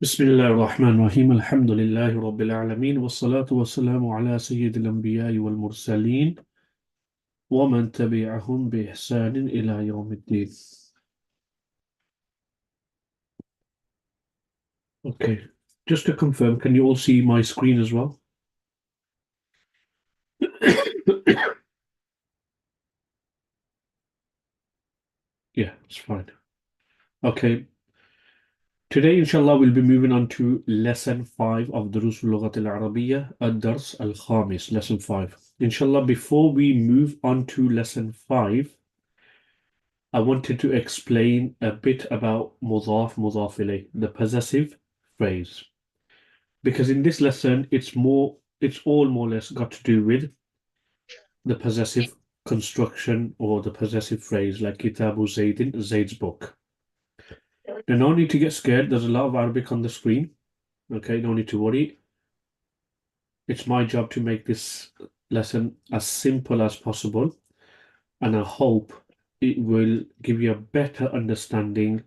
بسم الله الرحمن الرحيم الحمد لله رب العالمين والصلاة والسلام على سيد الأنبياء والمرسلين ومن تبعهم بإحسان إلى يوم الدين. Okay, just to confirm, can you all see my screen as well? Yeah, it's fine. Okay, today inshallah we'll be moving on to lesson 5 of دروس اللغة العربية الدرس الخامس, lesson 5. Inshallah, before we move on to lesson 5, I wanted to explain a bit about mudaf ilayh, the possessive phrase. Because in this lesson, it's all more or less got to do with the possessive construction or the possessive phrase, like Kitabu Zaydin, Zayd's book. Now, no need to get scared. There's a lot of Arabic on the screen. Okay, no need to worry. It's my job to make this lesson as simple as possible, and I hope it will give you a better understanding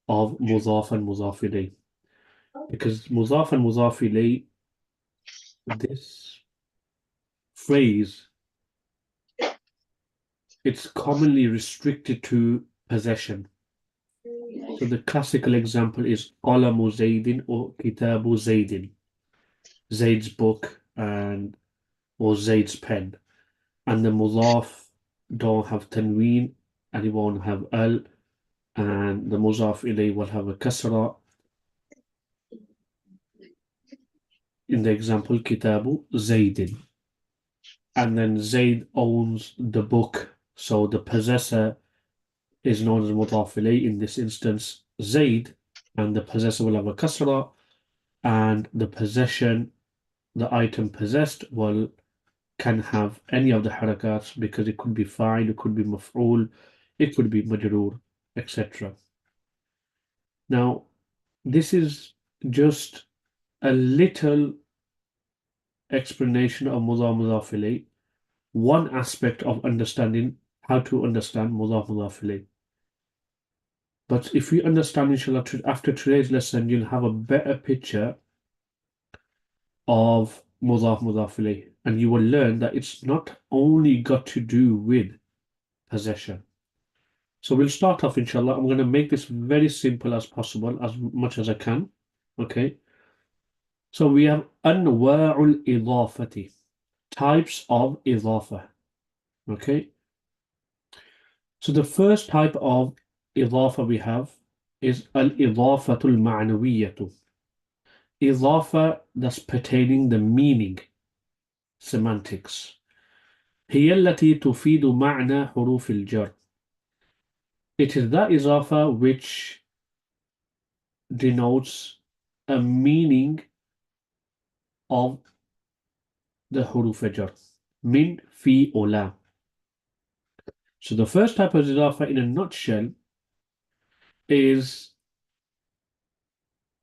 of mudaf and mudaf ilayh. Because mudaf and mudaf ilayh, this phrase, it's commonly restricted to possession. So the classical example is qalamu Zaydin or kitabu Zaydin, Zayd's book and or Zayd's pen. And the mudaf don't have tanween and it won't have al, and the mudaf ilayh will have a kasra. In the example kitabu Zaydin. And then Zayd owns the book, so the possessor is known as mudaf ilayh. In this instance, Zayd, and the possessor will have a kasra, and the possession, the item possessed, can have any of the harakats, because it could be fa'il, it could be maf'ul, it could be majroor, etc. Now, this is just a little explanation of mudaf ilayh, one aspect of understanding how to understand mudaf ilayh. But if we understand, inshallah, after today's lesson, you'll have a better picture of mudaf ilayh, and you will learn that it's not only got to do with possession. So we'll start off, inshallah. I'm going to make this very simple as possible, as much as I can. Okay. So we have anwa'ul idafati, types of idafa. Okay. So the first type of idafa we have is al-idafatul ma'nawiyyatu. Idafa that's pertaining the meaning, semantics. هي التي تفيد معنى حروف الجر. It is that idafa which denotes a meaning of the huruf jar. Min, fi, or la. So the first type of idafa in a nutshell is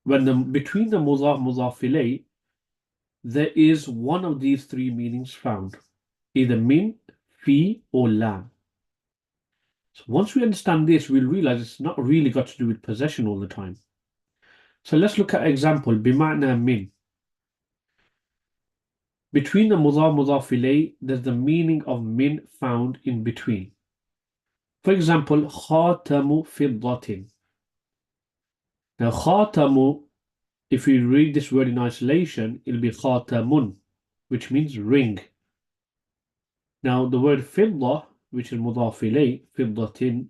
when between the mudaf ilayh, there is one of these three meanings found, either min, fi, or la. So once we understand this, we'll realize it's not really got to do with possession all the time. So let's look at example, bima'na min. Between the mudaf ilayh, there's the meaning of min found in between. For example, khatamu fiddatin. Now, khatamu, if we read this word in isolation, it'll be khatamun, which means ring. Now, the word fidda, which is mudaf ilayh, fiddatin,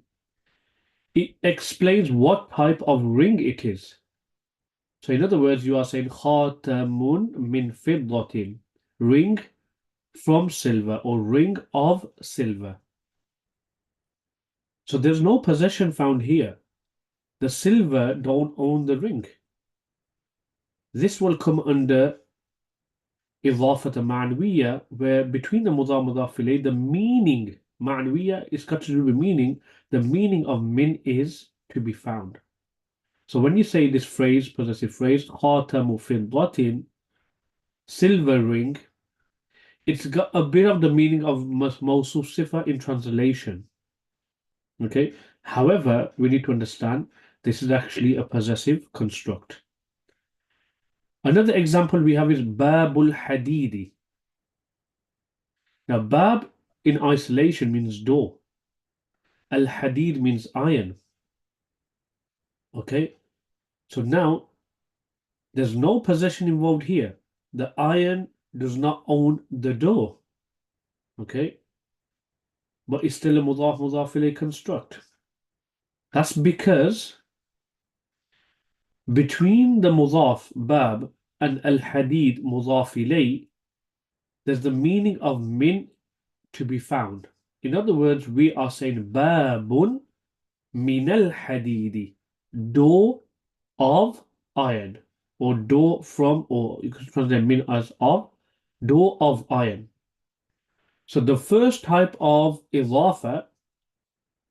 it explains what type of ring it is. So, in other words, you are saying khatamun min fiddatin, ring from silver or ring of silver. So, there's no possession found here. The silver don't own the ring. This will come under إضافة معنوية, where between the mudaf ilayh, the meaning, ma'nawiyya is got to do with meaning, the meaning of min is to be found. So when you say this phrase, possessive phrase, khatamu fiddatin, silver ring, it's got a bit of the meaning of mawsuf sifa in translation. Okay. However, we need to understand this is actually a possessive construct. Another example we have is Babul Hadidi. Now, Bab in isolation means door. Al Hadid means iron. Okay, so now there's no possession involved here. The iron does not own the door. Okay, but it's still a mudaf mudaf ilayh construct. That's because between the mudaf bab and al hadid mudaf ilayh, there's the meaning of min to be found. In other words, we are saying babun min al hadidi, door of iron, or door from, or you could translate min as of, door of iron. So the first type of idafa,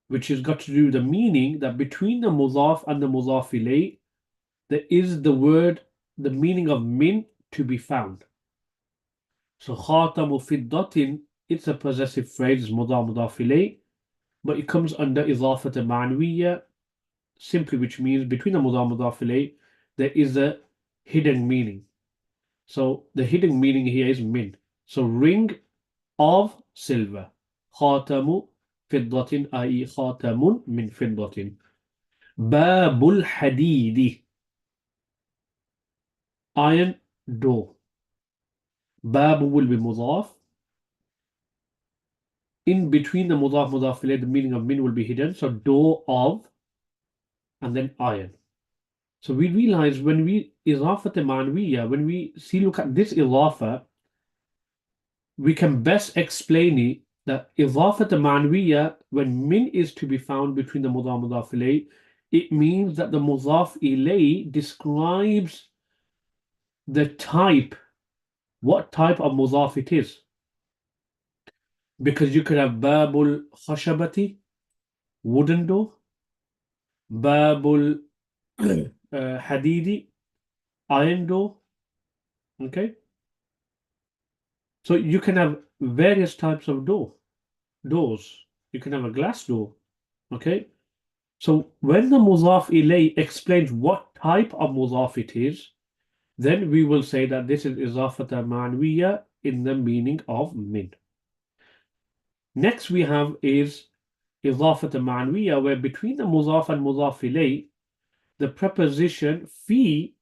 which has got to do with the meaning that between the mudaf and the mudaf ilayh, there is the word, the meaning of min to be found. So khatamu fiddatin, it's a possessive phrase, mudaf mudaf ilayh, but it comes under idafat ma'nawiyya, simply which means between the mudaf mudaf ilayh, there is a hidden meaning. So the hidden meaning here is min. So ring of silver. Khatamu fiddatin, i.e. khatamun min fiddatin. Babul hadidi, iron door. Bab will be mudaf. In between the mudaf mudaf ilayh, the meaning of min will be hidden. So door of, and then iron. So we realize when we idafat ma'nawiyya, when we look at this idafa, we can best explain it that idafat ma'nawiyya, when min is to be found between the mudaf mudaf ilayh, it means that the mudaf ilayh describes the type, what type of mudaf it is. Because you could have babul khashabati, wooden door, babul hadidi, iron door. Okay, so you can have various types of doors. You can have a glass door. Okay, so when the mudaf ilayh explains what type of mudaf it is, then we will say that this is idafat ma'nawiyya in the meaning of min. Next we have is idafat ma'nawiyya, where between the mudaf and mudaf ilayh, the preposition fi,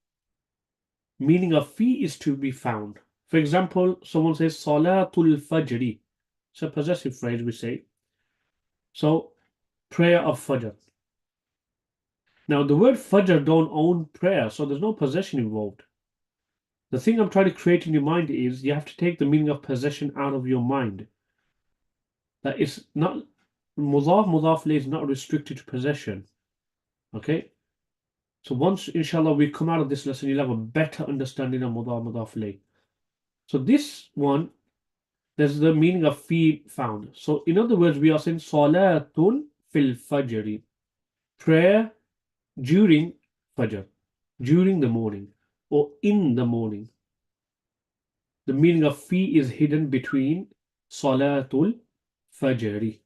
meaning of fi, is to be found. For example, someone says Salatul Fajri. It's a possessive phrase we say. So, prayer of Fajr. Now, the word Fajr don't own prayer, so there's no possession involved. The thing I'm trying to create in your mind is you have to take the meaning of possession out of your mind. That it's not, mudaf is not restricted to possession. Okay? So once, inshallah, we come out of this lesson, you'll have a better understanding of mudaf ilayh. So this one, there's the meaning of fi found. So in other words, we are saying salatun fil fajri, prayer during fajr, during the morning, or in the morning. The meaning of fi is hidden between salatul fajri.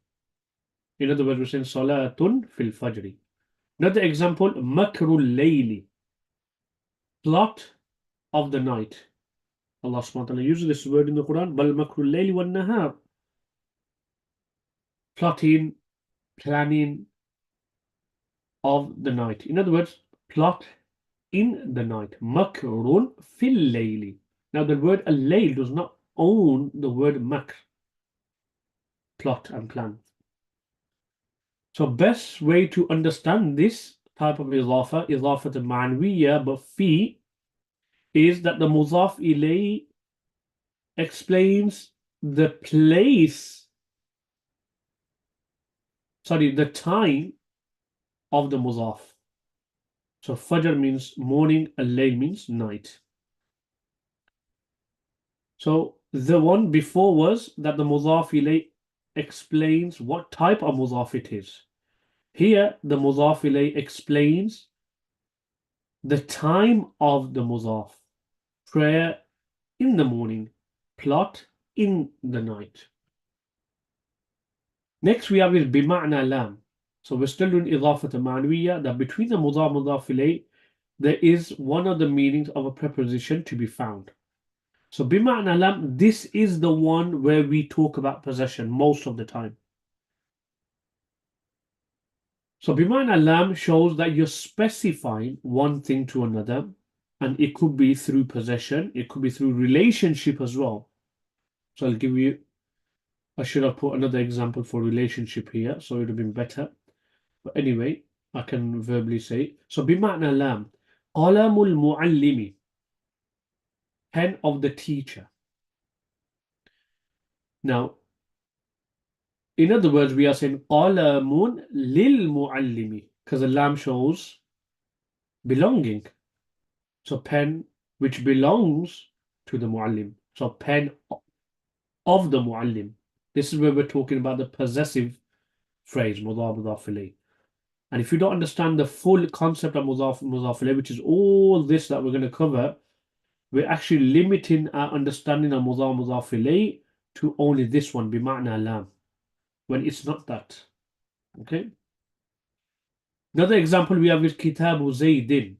In other words, we're saying salatun fil fajri. Another example, makrul layli, plot of the night. Allah subhanahu wa ta'ala uses this word in the Quran, bal makrul layli wan nahar. Plotting, planning of the night. In other words, plot in the night. Makrun fil layli. Now the word al-layl does not own the word makr, plot and plan. So best way to understand this type of idafat ma'nawiyya but fi, is that the mudaf ilayh explains the place, the time of the mudaf. So fajr means morning, al-layl means night. So the one before was that the mudaf ilayh explains what type of mudaf it is. Here, the mudaf ilayh explains the time of the mudaf. Prayer in the morning, plot in the night. Next we have is bima'na lam. So we're still doing idafat ma'nawiyya, that between the mudaf ilayh, there is one of the meanings of a preposition to be found. So bima'na lam, this is the one where we talk about possession most of the time. So bima'na lam shows that you're specifying one thing to another, and it could be through possession, it could be through relationship as well. So I'll give you, I should have put another example for relationship here, so it would have been better. But anyway, I can verbally say. So bima'na lam, qalamul muallimi, pen of the teacher. Now, in other words, we are saying qalamun lil muallimi, because the lam shows belonging. So pen which belongs to the muallim. So pen of the muallim. This is where we're talking about the possessive phrase, mudaf mudaf ilayh. And if you don't understand the full concept of mudaf mudaf ilayh, which is all this that we're going to cover, we're actually limiting our understanding of mudaf mudaf ilayh to only this one, bima'na lam, when it's not that. Okay. Another example we have is Kitabu Zaydin,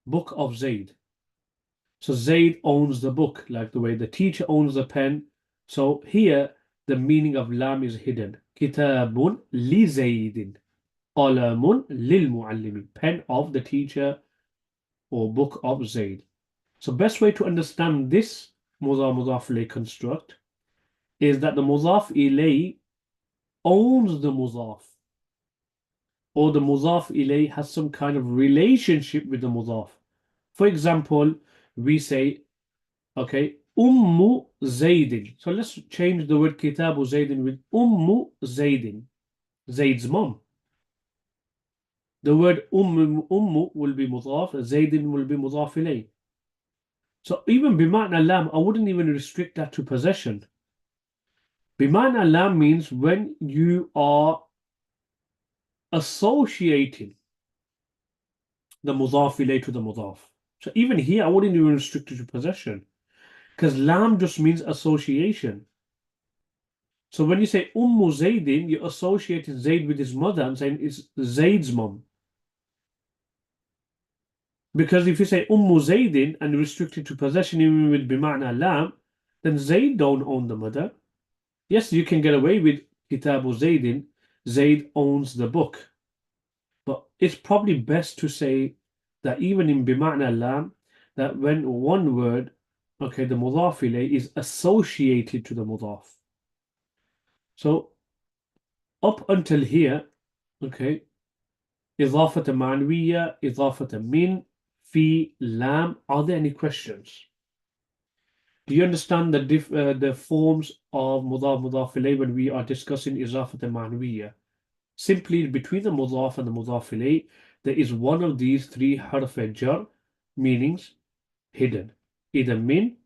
book of Zayd. So Zayd owns the book, like the way the teacher owns the pen. So here, the meaning of lam is hidden. Kitabun li Zaydin. Qalamun lil muallimi. Pen of the teacher or book of Zayd. So best way to understand this mudaf mudaf ilayh construct is that the mudaf ilayh owns the mudaf, or the mudaf ilayh has some kind of relationship with the mudaf. For example, we say, okay, Ummu Zaydin. So let's change the word Kitabu Zaydin with Ummu Zaydin, Zayd's mom. The word Ummu will be mudaf, Zaydin will be mudaf ilayh. So even bima'na lam, I wouldn't even restrict that to possession. Bima'na lam means when you are associating the mudaf ilayh to the mudaf. So even here, I wouldn't even restrict it to possession, because lam just means association. So when you say Ummu Zaydin, you're associating Zayd with his mother and saying it's Zayd's mom. Because if you say Ummu Zaydin and restrict it to possession even with bima'na lam, then Zayd don't own the mother. Yes, you can get away with Kitabu Zaydin, Zayd owns the book. But it's probably best to say that even in bima'na lam, that when one word, okay, the mudaf ilayh is associated to the mudaf. So up until here, okay, إضافة معنوية, إضافة من, في, لام. Are there any questions? Do you understand the forms of mudaf mudaf ilayh when we are discussing إضافة معنوية? Simply between the mudaf and the mudaf ilayh, there is one of these three harf jar meanings hidden, either min,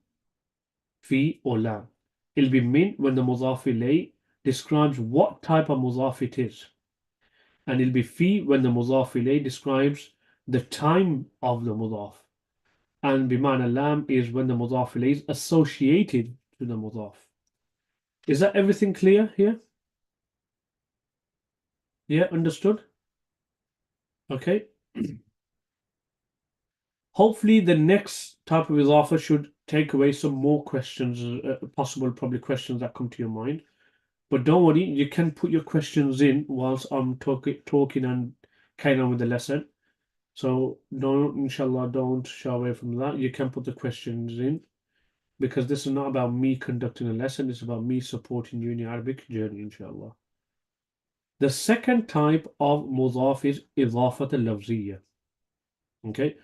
fi, or lam. It'll be min when the mudaf ilayh describes what type of mudaf it is, and it'll be fi when the mudaf ilayh describes the time of the mudaf, and bima'na lam is when the mudaf ilayh is associated to the mudaf. Is that everything clear here? Yeah, understood? Okay. Hopefully the next type of idafa should take away some more questions, possible probably questions that come to your mind. But don't worry, you can put your questions in whilst I'm talking and carrying on with the lesson. So don't, inshallah, don't shy away from that. You can put the questions in, because this is not about me conducting a lesson, it's about me supporting you in your Arabic journey, inshallah. The second type of mudaf is idafat al-lafziyya. Okay.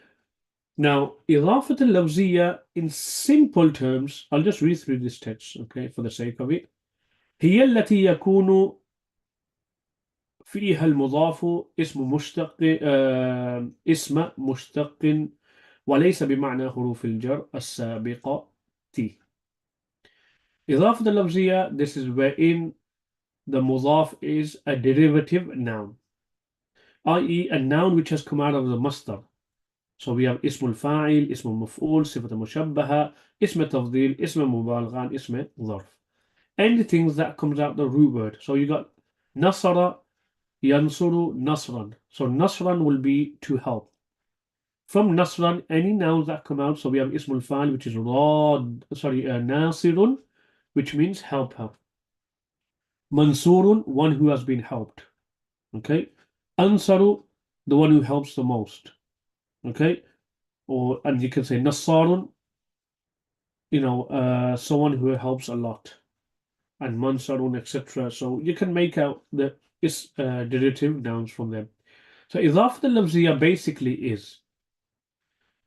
Now, idafat al-lafziyya, in simple terms, I'll just read through this text, okay, for the sake of it. هي التي يكون فيها المضاف اسم مشتق وليس بمعنى حروف الجر السابقة. إضافة اللفظية, this is wherein the mudaf is a derivative noun, i.e. a noun which has come out of the masdar. So we have اسم الفاعل, اسم المفعول, صفة مشبهة, اسم تفضيل, اسم مبالغة, اسم ظرف. Anything that comes out the root word. So you got nasara, yansuru, nasran. So nasran will be to help. from Nasran, any nouns that come out, so we have Ismul Fa'il, which is Nasirun, which means helper. Mansurun, one who has been helped. Okay. Ansaru, the one who helps the most. Okay. And you can say Nasarun, someone who helps a lot. And Mansarun, etc. So you can make out the derivative nouns from them. So Idafat al-Lafziyya basically is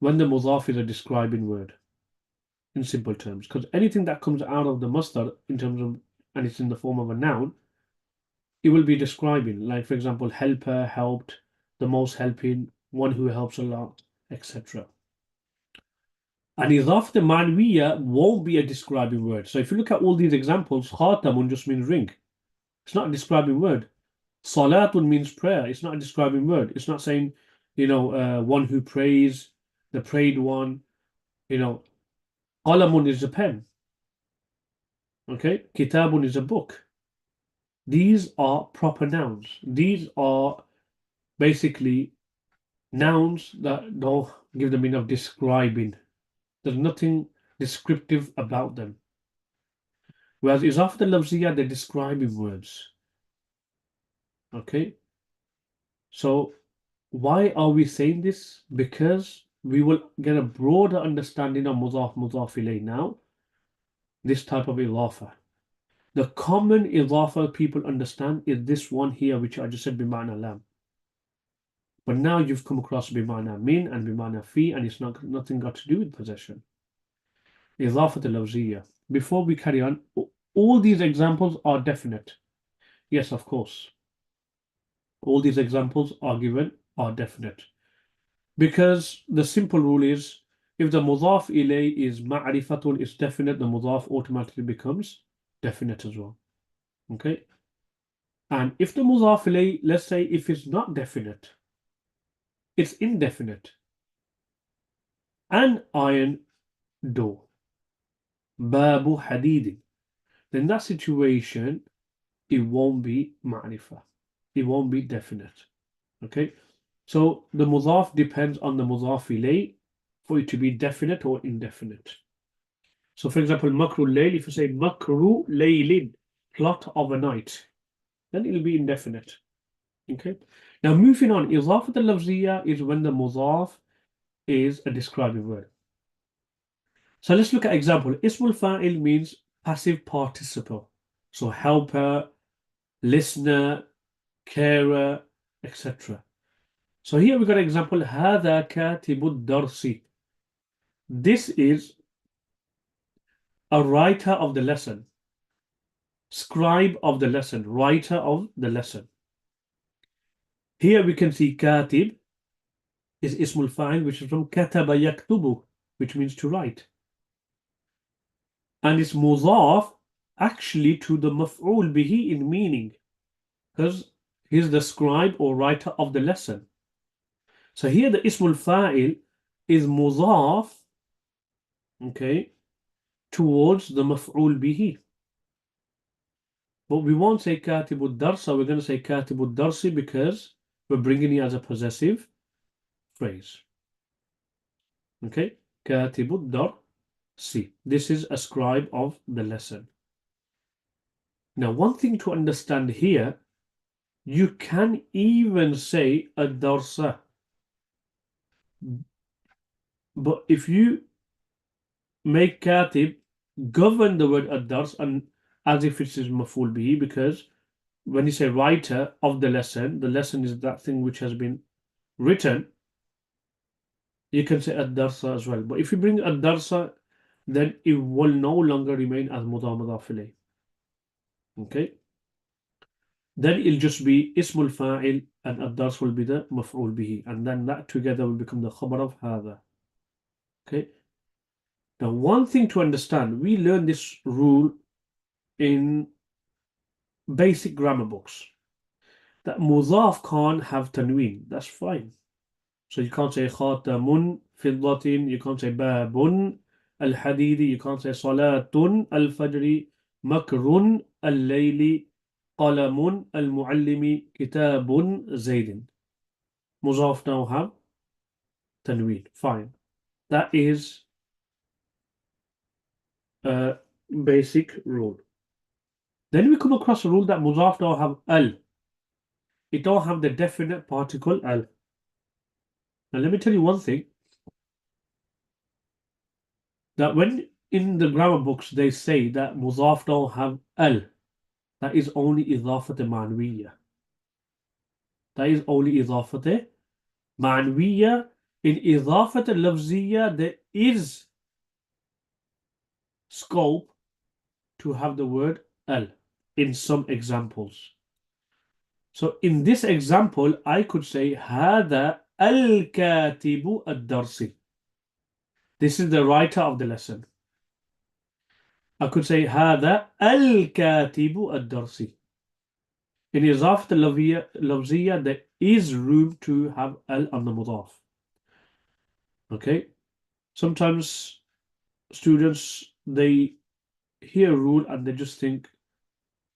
when the mudaf is a describing word, in simple terms. Because anything that comes out of the masdar in terms of, and it's in the form of a noun, it will be describing. Like, for example, helper, helped, the most helping, one who helps a lot, etc. And Idafat al-Ma'nawiyya won't be a describing word. So if you look at all these examples, khatamun just means ring. It's not a describing word. Salatun means prayer. It's not a describing word. It's not saying, one who prays, the prayed one. Qalamun is a pen. Okay, kitabun is a book. These are proper nouns. These are basically nouns that don't give them enough describing. There's nothing descriptive about them. Whereas Izafat al-Lafziyya, they're describing words. Okay, so why are we saying this? Because we will get a broader understanding of mudaf ilayh now, this type of idafa. The common idafa people understand is this one here, which I just said bima'na lam. But now you've come across bima'na min and bima'na fi, and it's nothing got to do with possession. Idafat al-lafziyya. Before we carry on, all these examples are definite. Yes, of course. All these examples are definite. Because the simple rule is, if the mudaf ilay is ma'rifatun, is definite, the mudaf automatically becomes definite as well. Okay? And if the mudaf ilay, let's say if it's not definite, it's indefinite. An iron door. Babu hadidin. Then that situation, it won't be ma'rifah. It won't be definite. Okay? So the mudaf depends on the mudaf ilay for it to be definite or indefinite. So for example, makru layl, if you say makru laylin, plot of a night, then it'll be indefinite. Okay. Now moving on, Idafat al-Lafziyya is when the mudaf is a describing word. So let's look at example. Ismul fa'il means passive participle. So helper, listener, carer, etc. So here we've got an example. هذا كاتب الدرس. This is a writer of the lesson. Scribe of the lesson. Writer of the lesson. Here we can see katib is ismul fa'il, which is from kataba yaktubu, which means to write. And it's mudaf actually to the maf'ul bihi in meaning, because he's the scribe or writer of the lesson. So here the ismul fa'il is mudaf, okay, towards the maf'ul bihi. But we won't say katibud darsa, we're going to say katibud darsi because we're bringing it as a possessive phrase. Okay, katibud darsi. This is a scribe of the lesson. Now, one thing to understand here, you can even say a darsa. But if you make katib govern the word ad-dars and as if it is maf'ul bihi, because when you say writer of the lesson is that thing which has been written, you can say ad-darsa as well. But if you bring ad-darsa, then it will no longer remain as mudaf ilayh. Okay? Then it'll just be ismul fa'il and ad-dars will be the maf'ul bihi. And then that together will become the khabar of hadha. Okay? Now, one thing to understand, we learn this rule in basic grammar books, that mudaf can't have tanween. That's fine. So you can't say khatamun fiddatin, you can't say babun al-hadidi, you can't say salatun al-fajri, makrun al-layli, qalamun al-muallimi, kitabun zaydin. Mudaf now have tanween. Fine. That is a basic rule. Then we come across a rule that mudaf don't have al. It don't have the definite particle al. Now let me tell you one thing. That when in the grammar books they say that mudaf don't have al, that is only idafat ma'nawiyya. That is only idafat ma'nawiyya. In idafat lafziyya there is scope to have the word al in some examples. So in this example, I could say هذا الكاتب الدرس. This is the writer of the lesson. I could say هذا الكاتب الدرس. In إضافة اللفظية, there is room to have al on the mudaf. Okay? Sometimes students, they hear a rule and they just think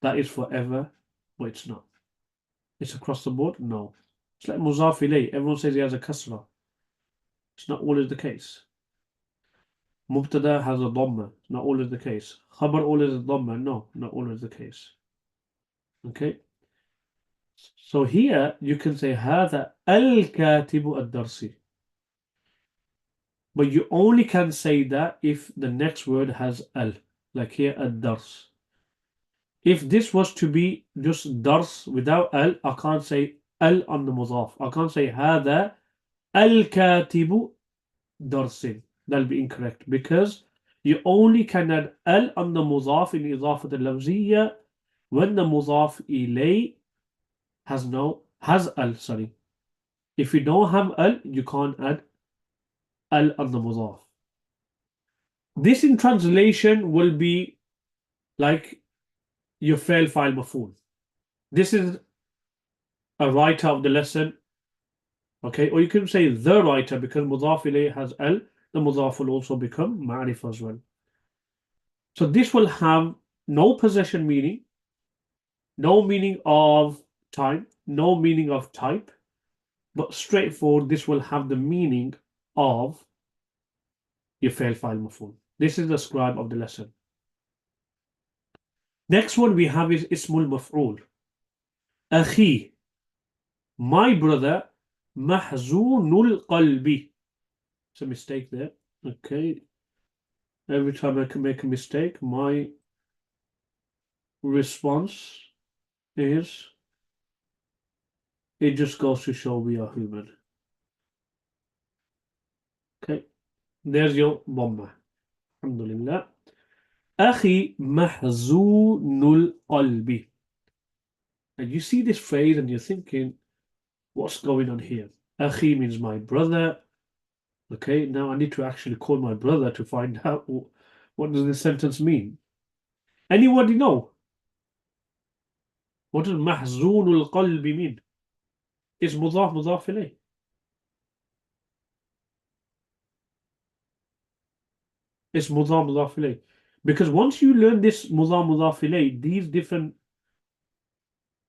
that is forever, but it's not. It's across the board? No. It's like mudaf ilayh. Everyone says he has a kasra. It's not always the case. Mubtada has a dhamma. Not always the case. Khabar always a dhamma. No, not always the case. Okay? So here you can say هذا الكاتب الدرسي. But you only can say that if the next word has al. Like here, ad-dars. If this was to be just dars without al, I can't say al on the mudaf. I can't say هذا الكاتب درس. That'll be incorrect because you only can add al on the mudaf in إضافة اللفظية when the mudaf ilay has al, sorry. If you don't have al, you can't add al on the mudaf. This in translation will be like your fail file maf'ul. This is a writer of the lesson. Okay, or you can say the writer because mudaf ilay has al, the mudaf will also become ma'rif as well. So this will have no possession meaning, no meaning of time, no meaning of type, but straightforward, this will have the meaning of your fail file maf'ul. This is the scribe of the lesson. Next one we have is ismul maf'ul. Akhi, my brother, mahzunul qalbi. It's a mistake there. Okay. Every time I can make a mistake, my response is it just goes to show we are human. Okay. There's your bomba. Alhamdulillah. Akhi mahzunul qalbi. And you see this phrase and you're thinking, what's going on here? Akhi means my brother. Okay, now I need to actually call my brother to find out what does this sentence mean. Anybody know? What does mahzunul qalbi mean? It's mudaf ilayh. It's mudaf ilayh. Because once you learn this mudaf ilayh, these different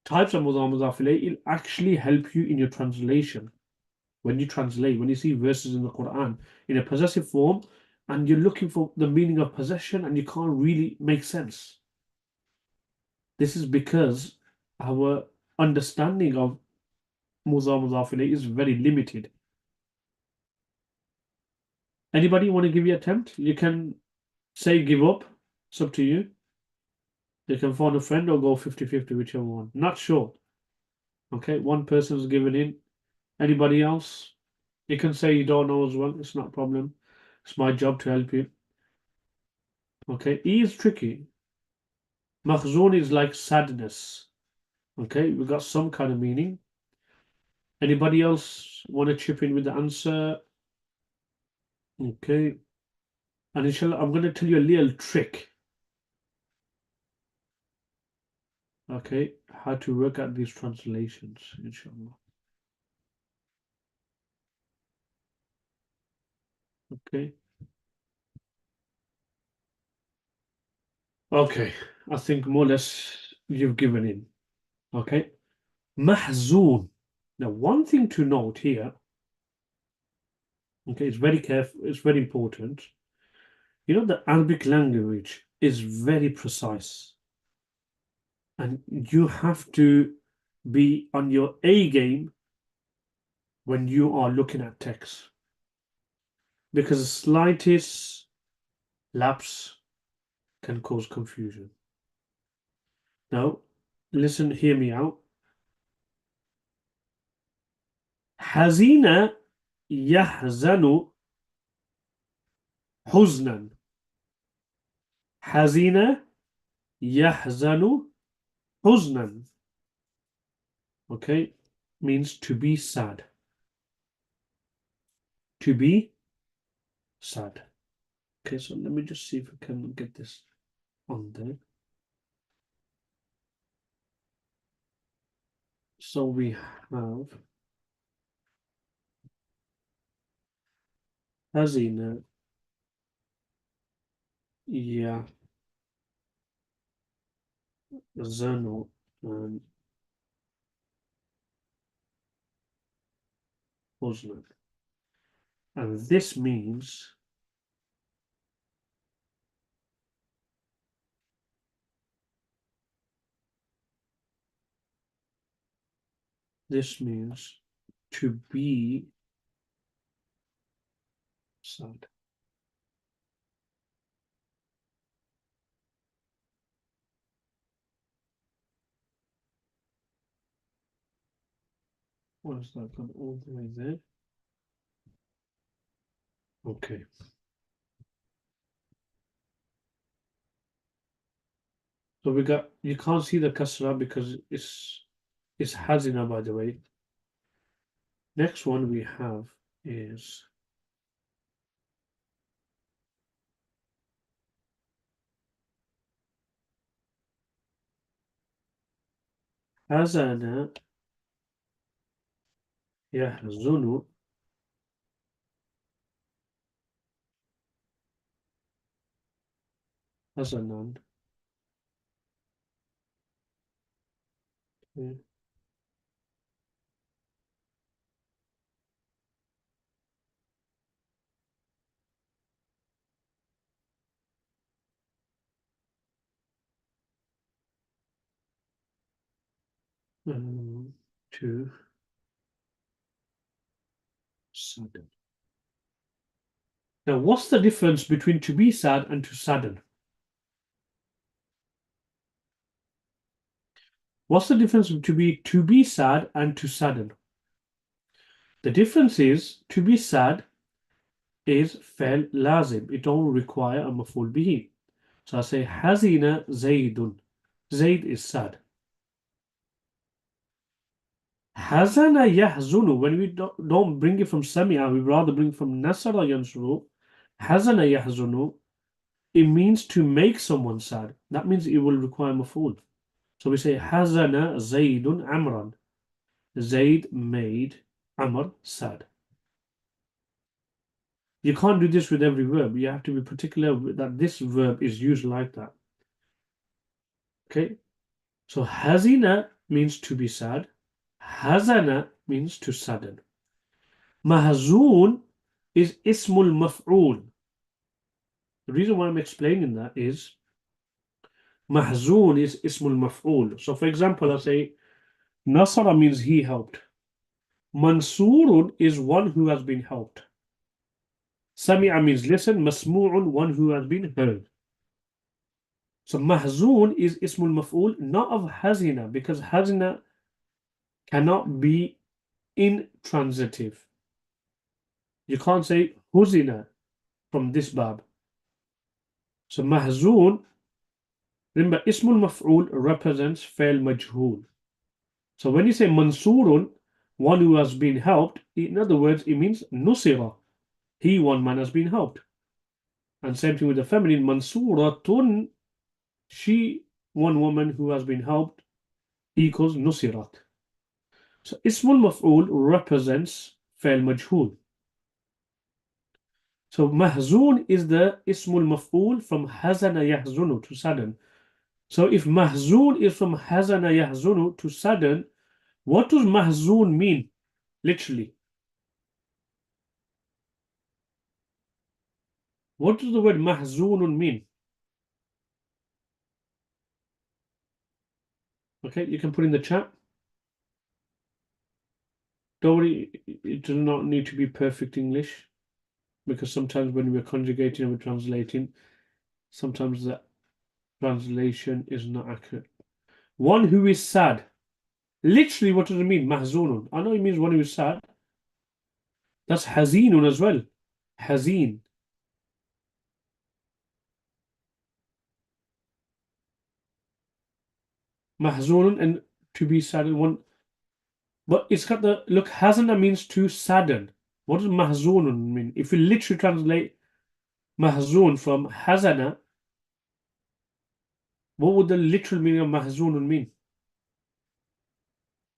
types of mudaf ilayh, it'll actually help you in your translation. When you translate, when you see verses in the Quran in a possessive form, and you're looking for the meaning of possession and you can't really make sense. This is because our understanding of mudaf ilayh is very limited. Anybody want to give you an attempt? You can say give up. It's up to you. You can phone a friend or go 50-50, whichever one. Not sure. Okay, one person's given in. Anybody else? You can say you don't know as well. It's not a problem. It's my job to help you. Okay, E is tricky. Makhzun is like sadness. Okay, we got some kind of meaning. Anybody else want to chip in with the answer? Okay. And inshallah, I'm going to tell you a little trick. Okay, how to work out these translations, inshallah. Okay. Okay, I think more or less you've given in. Okay. Mahzoon. Now, one thing to note here, Okay, it's very careful, it's very important. You know, the Arabic language is very precise, and you have to be on your A game when you are looking at text because the slightest lapse can cause confusion. Now, listen, hear me out. حزين يحزن حزنا. حزين يحزن حزنا. Okay, means to be sad. To be sad. Okay, so let me just see if I can get this on there. So we have حزين يحزن and حزنا. And this means to be sad. What is that got all the way there? Okay. So we got, you can't see the kasra because it's hazina, by the way. Next one we have is hazana yahzunu hazanan. Okay. To sadden. Now, what's the difference between to be sad and to sadden? What's the difference between to be sad and to sadden? The difference is to be sad is fail lazim. It don't require a maful bihi. So I say hazina Zaydun. Zayd is sad. Hazana yahzunu. When we don't bring it from Sami'a, we rather bring from Nasara yansuru. Hazana yahzunu. It means to make someone sad. That means it will require maful. So we say Hazana Zaydun Amran. Zayd made Amr sad. You can't do this with every verb. You have to be particular that this verb is used like that. Okay? So hazina means to be sad. Hazana means to sadden. Mahzun is ismul maf'ul. The reason why I'm explaining that is mahzun is ismul maf'ul. So for example, I say Nasara means he helped. Mansurun is one who has been helped. Sami'a means listen. Masmu'un, one who has been heard. So mahzun is ismul maf'ul, not of hazina, because hazina cannot be intransitive. You can't say huzina from this bab. So mahzun, remember, ismul maf'ul represents fail majhul. So when you say mansurun, one who has been helped, in other words, it means nusira. He, one man, has been helped. And same thing with the feminine, mansuratun, she, one woman who has been helped, equals nusirat. So ismul maf'ul represents fail majhul. So mahzun is the ismul maf'ul from hazana yahzunu, to sadden. So if mahzun is from hazana yahzunu, to sadden, what does mahzun mean? Literally. What does the word mahzunun mean? Okay, you can put in the chat. Don't worry, it does not need to be perfect English, because sometimes when we're conjugating and we're translating, sometimes the translation is not accurate. One who is sad. Literally, what does it mean? Mahzunun. I know it means one who is sad. That's hazinun as well. Hazin. Mahzunun, and to be saddened. One, but it's got the look. Hazana means to sadden. What does mahzunun mean? If we literally translate mahzun from hazana, what would the literal meaning of mahzunun mean?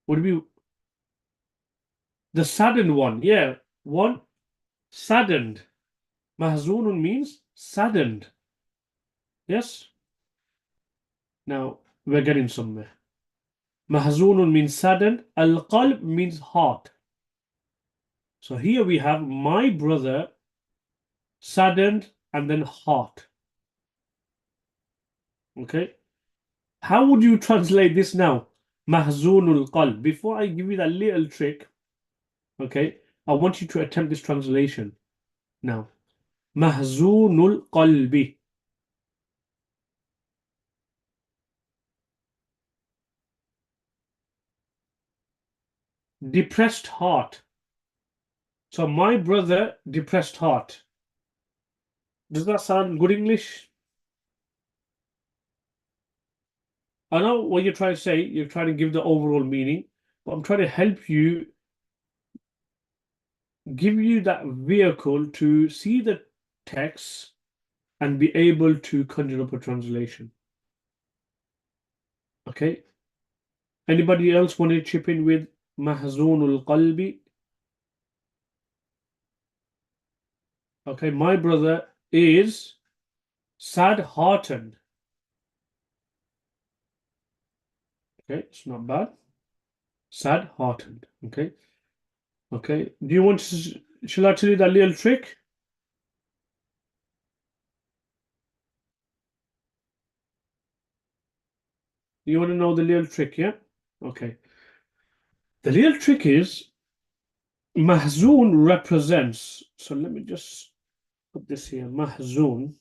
Would it be the saddened one? Yeah, one saddened. Mahzunun means saddened. Yes. Now we're getting somewhere. Mahzunun means saddened. Al-qalb means heart. So here we have my brother saddened and then heart. Okay. How would you translate this now? Mahzunul qalb. Before I give you that little trick, okay, I want you to attempt this translation now. Mahzunul qalbi. Depressed heart. So my brother, depressed heart. Does that sound good English? I know what you're trying to say. You're trying to give the overall meaning, but I'm trying to help you, give you that vehicle to see the text and be able to conjure up a translation. Okay. Anybody else want to chip in with mahzunul qalbi? Okay, my brother is sad-hearted. Okay, it's not bad. Sad-hearted. Okay. Okay. Do you want to? Shall I tell you that little trick? You want to know the little trick, yeah? Okay. The little trick is mahzun represents. So let me just put this here. Mahzun.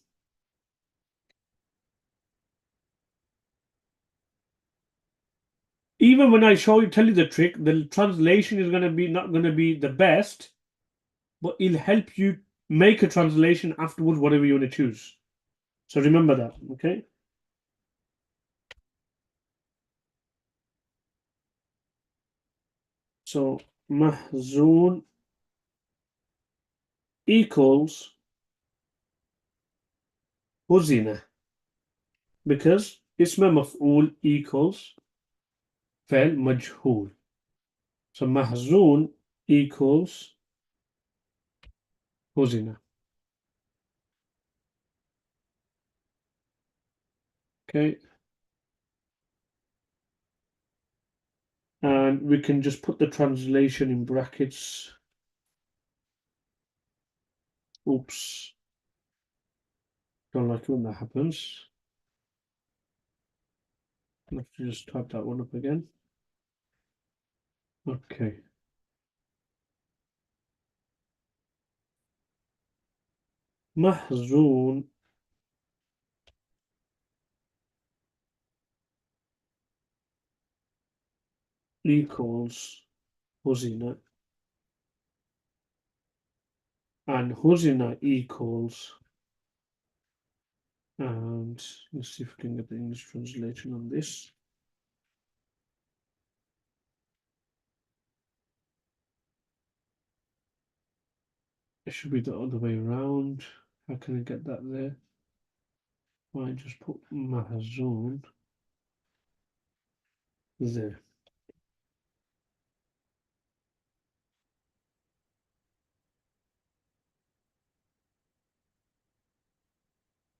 Even when I tell you the trick, the translation is going to be not going to be the best, but it'll help you make a translation afterwards, whatever you want to choose. So remember that, okay? So mahzun equals huzina, because ism maf'ul equals fa'il majhul. So mahzun equals huzina. Okay. And we can just put the translation in brackets. Oops. Don't like it when that happens. I have to just type that one up again. Okay. Mahzun equals huzina, and huzina equals, and let's see if we can get the English translation on this. It should be the other way around. How can I get that there? I just put mahzun there.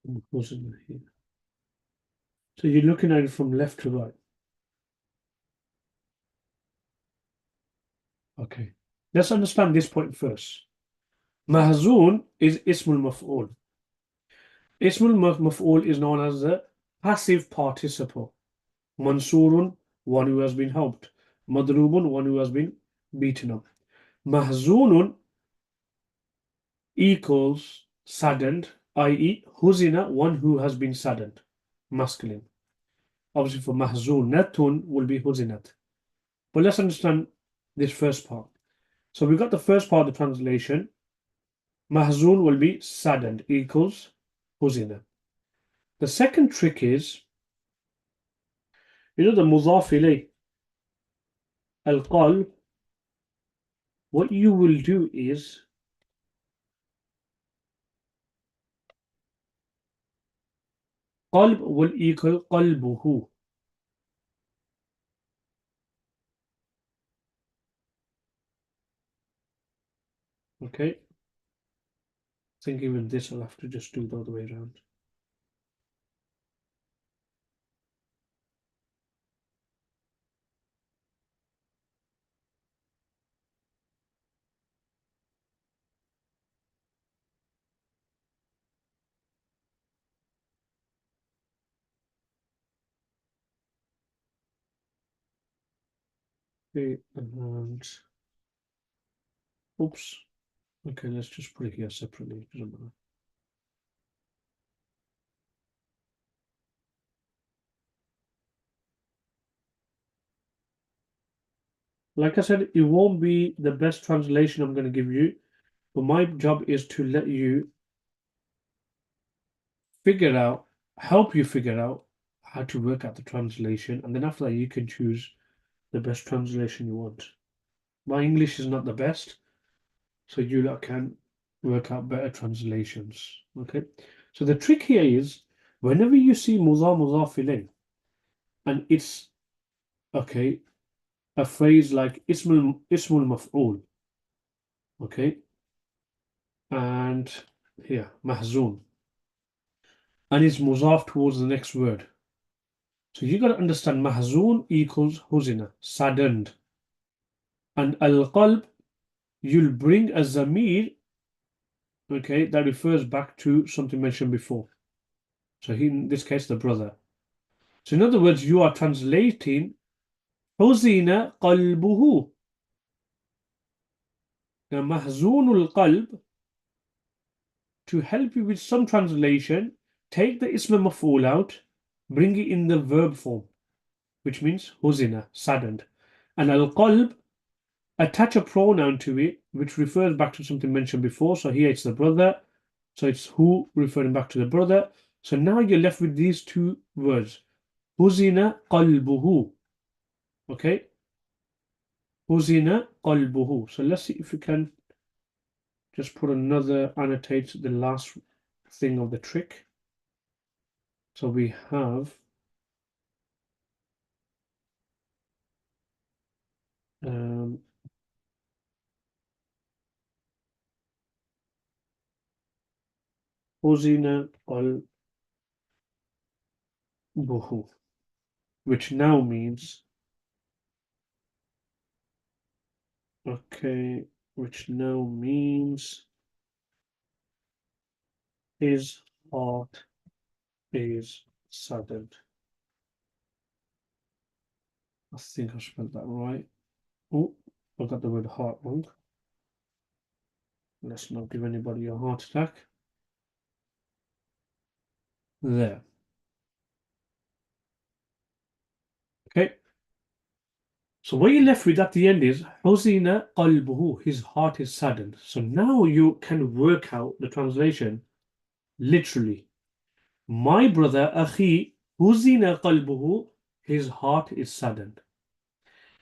And huzina here. So you're looking at it from left to right. Okay. Let's understand this point first. Mahzun is ismul maf'ul. Ismul maf'ul is known as the passive participle. Mansurun, one who has been helped. Madrubun, one who has been beaten up. Mahzunun equals saddened, i.e., huzina, one who has been saddened. Masculine. Obviously, for mahzunatun will be huzinat. But let's understand this first part. So we've got the first part of the translation. Mahzun will be saddened, equals huzina. The second trick is, the mudhaf ilayh, al-qalb, what you will do is, qalb will equal qalbuhu. Okay? I think even this I'll have to just do the other way around. Okay, and oops. Okay, let's just put it here separately. Doesn't matter. Like I said, it won't be the best translation I'm going to give you, but my job is to let you figure out, help you figure out how to work out the translation, and then after that you can choose the best translation you want. My English is not the best, so you lot can work out better translations. Okay, so the trick here is whenever you see mudhaf ilayh, and it's okay, a phrase like ismul maf'ul, okay, and here mahzun, and it's mudhaf towards the next word. So you got to understand mahzun equals huzina, saddened, and al-qalb, you'll bring a zamir, okay, that refers back to something mentioned before. So he, in this case, the brother. So in other words, you are translating huzina qalbuhu. Now mahzunul qalb, to help you with some translation, take the ism maf'ul out, bring it in the verb form, which means huzina, saddened. And al-qalb, attach a pronoun to it, which refers back to something mentioned before. So here it's the brother. So it's who referring back to the brother. So now you're left with these two words. Huzina qalbuhu. Okay? Huzina qalbuhu. So let's see if we can just put another, annotate the last thing of the trick. So we have Huzina qalbuhu, which now means, okay, which now means his heart is saddened. I think I spelled that right. Oh, I got the word heart wrong. Let's not give anybody a heart attack. There. Okay. So what you're left with at the end is Huzina qalbuhu, his heart is saddened. So now you can work out the translation literally. My brother, Akhi, Huzina qalbuhu, his heart is saddened.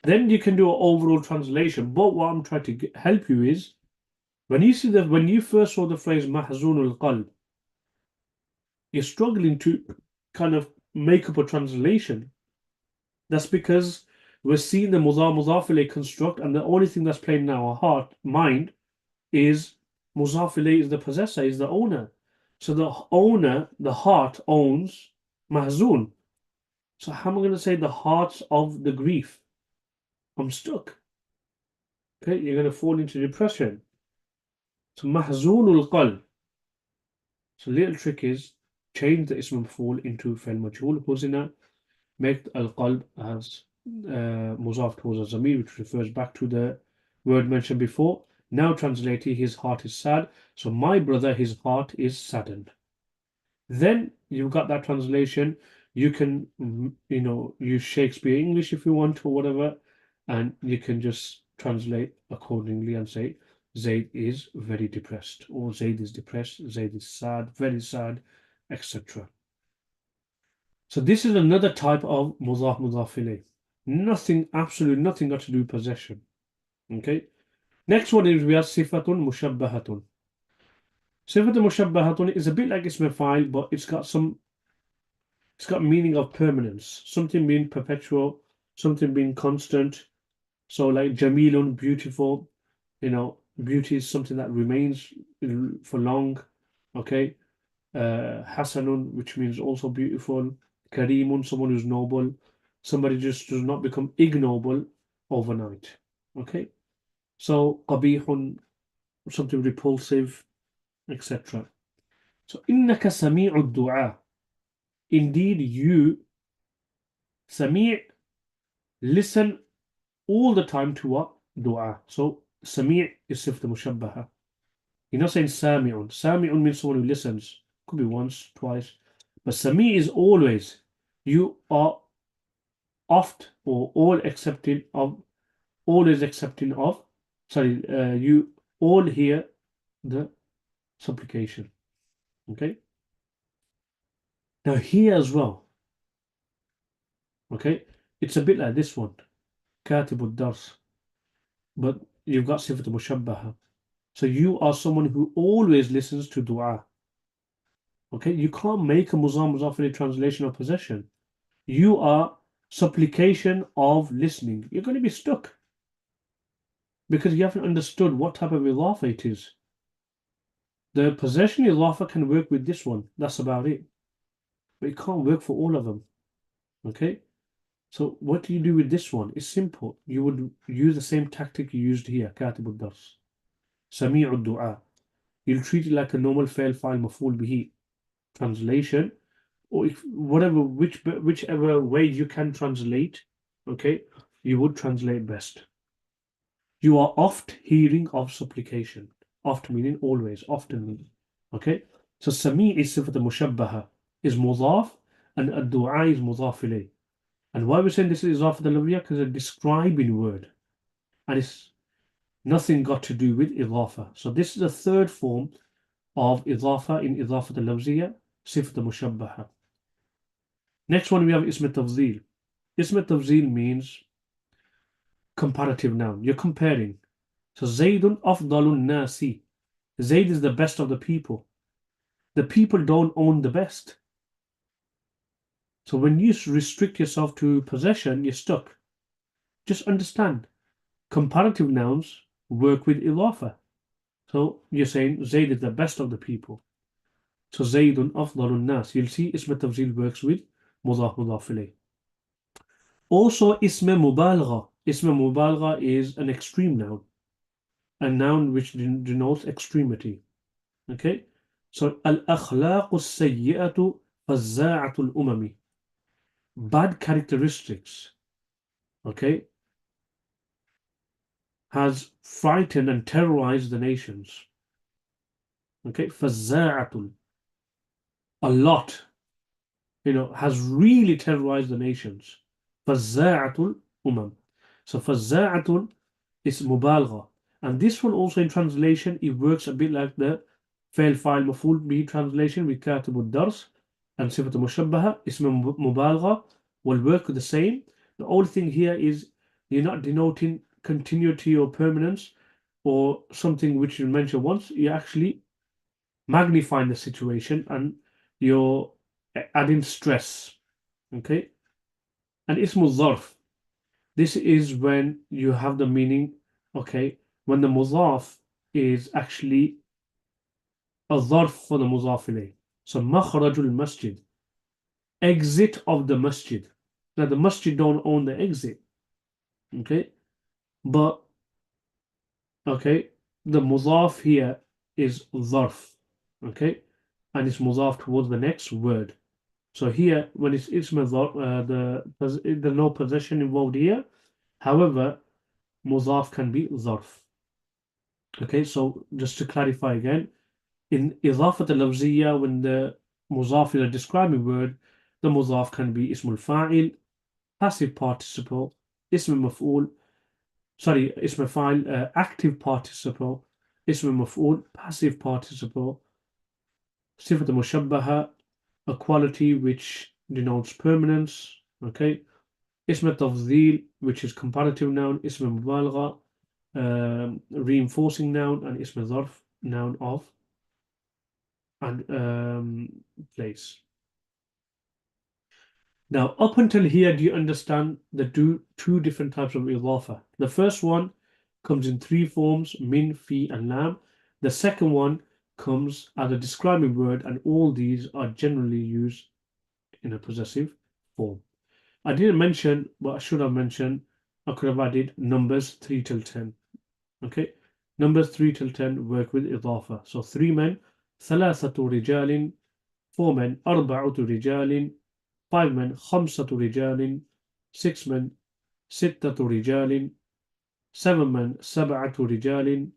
Then you can do an overall translation. But what I'm trying to help you is when you first saw the phrase mahzunul qalb, you're struggling to kind of make up a translation. That's because we're seeing the mudhaf ilayh construct, and the only thing that's playing in our mind is mudhaf ilayh is the possessor, is the owner. So the owner, the heart owns mahzun. So how am I going to say the hearts of the grief? I'm stuck. Okay, you're going to fall into depression. So mahzunul qalb. So little trick is change the ism maf'ul into fa'il majhul. Huzina, make al-qalb as muzaf towards al-zamir, which refers back to the word mentioned before. Now translated, his heart is sad. So my brother, his heart is saddened. Then you've got that translation. You can, use Shakespeare English if you want or whatever, and you can just translate accordingly and say, Zaid is very depressed, or Zaid is depressed, Zaid is sad, very sad, etc. So this is another type of mudaf mudaf ilayh. Nothing, absolutely nothing got to do with possession. Okay. Next one is we have sifatun mushabbahatun. Sifatun mushabbahatun is a bit like ism fa'il, but it's got meaning of permanence, something being perpetual, something being constant. So like jamilun, beautiful, beauty is something that remains for long. Okay. Hasanun, which means also beautiful. Kareemun, someone who's noble. Somebody just does not become ignoble overnight. Okay. So qabihun, something repulsive, etc. So innaka sami'ud du'a. Indeed, you, sami', listen all the time to what? Dua. So sami' is sifta mushabbaha. You're not saying sami'un. Sami'un means someone who listens. Could be once, twice. But sami' is always. You are oft or all accepting of, always accepting of, sorry, you all hear the supplication. Okay? Now here as well, okay, it's a bit like this one, katibud dars, but you've got sifat mushabbaha. So you are someone who always listens to dua. Okay, you can't make a muzaf translation of possession. You are supplication of listening. You're going to be stuck because you haven't understood what type of ilafa it is. The possession ilafa can work with this one. That's about it. But it can't work for all of them. Okay? So what do you do with this one? It's simple. You would use the same tactic you used here, katibud dars. Sami'ud du'a. You'll treat it like a normal fail file maf'ul bihi translation, or if whatever whichever way you can translate, okay, you would translate best. You are oft hearing of supplication. Oft meaning always, often meaning. Okay? So Sami is sifat mushabbaha, is mudaf, and ad-du'a is mudaf ilayh. And why we're saying this is idafat al-lafziyya? Because it's a describing word. And it's nothing got to do with idafa. So this is a third form of idafa in idafat al-lafziyya, sifat mushabbaha. Next one we have ism tafzil. Ism tafzil means comparative noun. You're comparing. So Zaydun afdalun nasi. Zayd is the best of the people. The people don't own the best. So when you restrict yourself to possession, you're stuck. Just understand. Comparative nouns work with ilafa. So you're saying Zayd is the best of the people. So Zaydun afdalun nas. You'll see ism tafzil works with mudaf mudaf ilayh. Also ism mubalagha. Ism mubalagha is an extreme noun. A noun which denotes extremity. Okay? So al-akhlaq as-sayyi'atu fazza'atu al-umami. Bad characteristics, okay, has frightened and terrorized the nations. Okay? Fazza'atu, a lot, has really terrorized the nations. Fazza'atu al-umam. So fazza'atu is mubalgha. And this one also in translation, it works a bit like the fail file maf'ul bihi translation with katibud dars and sifat mushabbaha, ism mubalgha will work the same. The only thing here is you're not denoting continuity or permanence or something which you mentioned once. You're actually magnifying the situation and you're adding stress. Okay? And ismul zarf. This is when you have the meaning, okay, when the mudaf is actually a zarf for the mudaf ilayh. So makhrajul masjid, exit of the masjid. Now the masjid don't own the exit, okay, but okay, the mudaf here is zarf, okay. and it's mudaf towards the next word. So here, when it's ism there's no possession involved here. However, mudaf can be zarf. Okay, so just to clarify again, in إضافة اللفظية, when the mudaf is a describing word, the mudaf can be اسم الفاعل, passive participle, اسم مفعول, sorry, اسم فاعل, active participle, اسم مفعول, passive participle, صفة مشبهة, a quality which denotes permanence, okay, اسم تفضيل, which is comparative noun, اسم مبالغة, reinforcing noun, and اسم ظرف, noun of and place. Now, up until here, do you understand the two different types of idafa? The first one comes in three forms, min, fi, and lam. The second one comes as a describing word, and all these are generally used in a possessive form. I didn't mention, but I should have mentioned, I could have added numbers 3 till 10. Okay? Numbers 3 till 10 work with idafa. So 3 men, ثلاثة رجال, 4 men, أربعة رجال, 5 men, خمسة رجال, 6 men, ستة رجال, 7 men, سبعة رجال,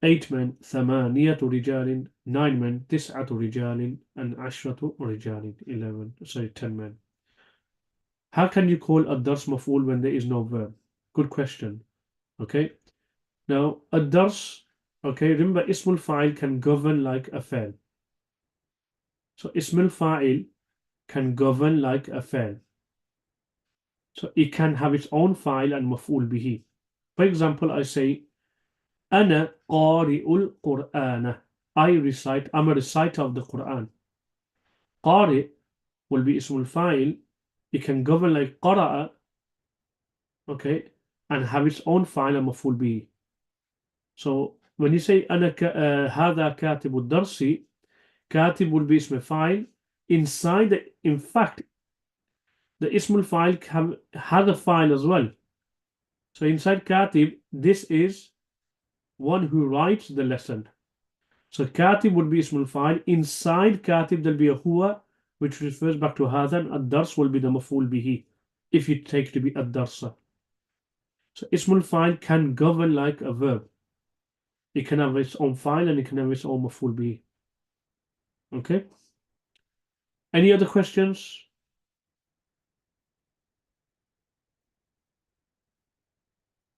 8 men, ثمانية رجال, 9 men, تسعة رجال, and عشرة رجال, 10 men. How can you call ad-dars maf'ul when there is no verb? Good question. Okay. Now, ad-dars, okay, remember ismul fa'il can govern like a fa'il. So ismul fa'il can govern like a fa'il. So it can have its own fa'il and maf'ul bihi. For example, I say, أنا قارئ القرآن. I'm a reciter of the Quran. قارئ will be ismul fa'il. It can govern like قرأ, okay, and have its own fa'il and maf'ul bihi. So when you say أنا هذا كاتب الدرس, كاتب will be ism fa'il. In fact, the ismul fa'il has a fa'il as well. So inside katib, this is one who writes the lesson. So katib would be ismul fa'il. Inside katib, there'll be a huwa, which refers back to hadha, and ad-dars will be the maf'ul bihi, if you take to be ad-darsa. So ismul fa'il can govern like a verb. It can have its own fa'il and it can have its own maf'ul bihi. Okay? Any other questions?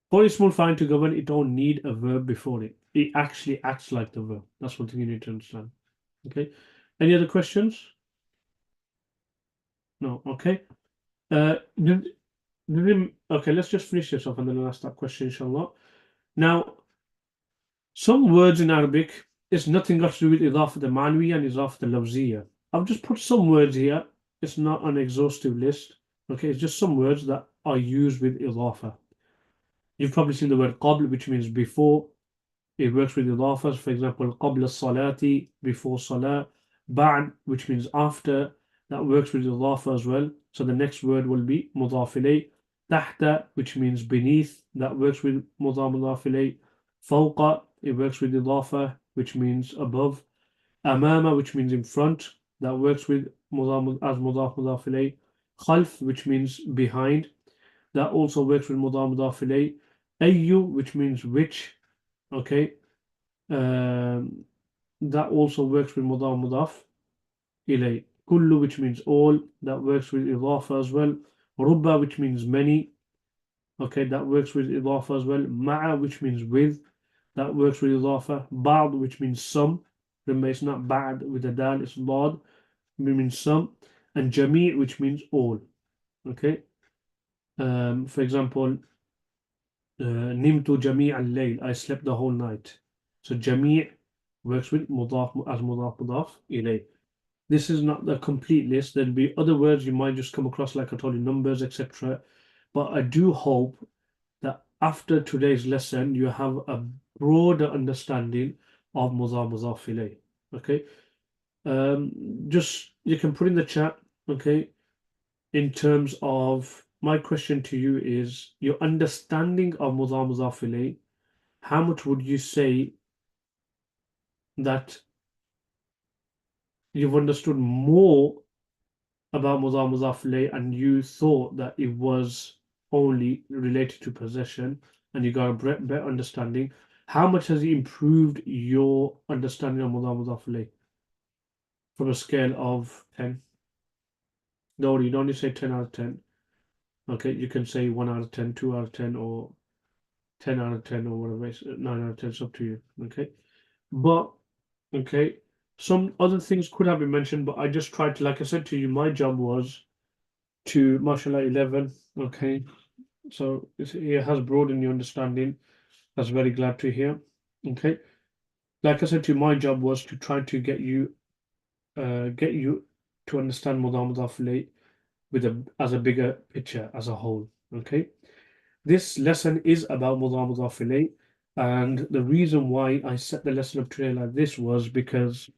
For ismul fa'il to govern, it don't need a verb before it. It actually acts like the verb. That's one thing you need to understand. Okay. Any other questions? No. Okay. Okay, let's just finish this off and then I'll ask that question, inshallah. Now, some words in Arabic, it's nothing got to do with idafat al-manwi and idafat al-lafziyya. I've just put some words here. It's not an exhaustive list. Okay, it's just some words that are used with idafa. You've probably seen the word qabl, which means before. It works with idafas. For example, qabla salati, before salah. Ba'd, which means after. That works with idafa as well. So the next word will be mudaf ilay. Tahta, which means beneath. That works with mudaf ilay. Fawqa, it works with idafa, which means above. Amama, which means in front. That works with mudaf ilay. Khalf, which means behind. That also works with mudaf ilay. Ayyu, which means which. Okay. That also works with mudaf ilay. Kullu, which means all. That works with idafa as well. Rubba, which means many. Okay, that works with idafa as well. Ma'a, which means with. That works with idafa. Ba'd, which means some. Remember, it's not ba'd with a dal, it's ba'd. It means some. And jami', which means all. Okay. For example, nimtu jami' al-layl. I slept the whole night. So jami' works with mudaf ilay. This is not the complete list. There'll be other words you might just come across, like I told you, numbers, etc. But I do hope that after today's lesson, you have a broader understanding of mudaf ilay. Okay. Just you can put in the chat. Okay. In terms of my question to you is your understanding of mudaf ilay. How much would you say that you've understood more about mudaf ilayh, and you thought that it was only related to possession, and you got a better understanding. How much has it improved your understanding of mudaf ilayh from a scale of 10? No, you don't need to say 10 out of 10. Okay, you can say 1 out of 10, 2 out of 10, or 10 out of 10, or whatever. It's 9 out of 10. It's up to you. Okay, but okay, some other things could have been mentioned, but I just tried to, like I said to you, my job was to mashallah 11. Okay, so it has broadened your understanding. That's very glad to hear. Okay, like I said to you, my job was to try to get you to understand Mudaf Mudaf ilayh with as a bigger picture as a whole. Okay, this lesson is about Mudaf Mudaf ilayh, and the reason why I set the lesson up today like this was because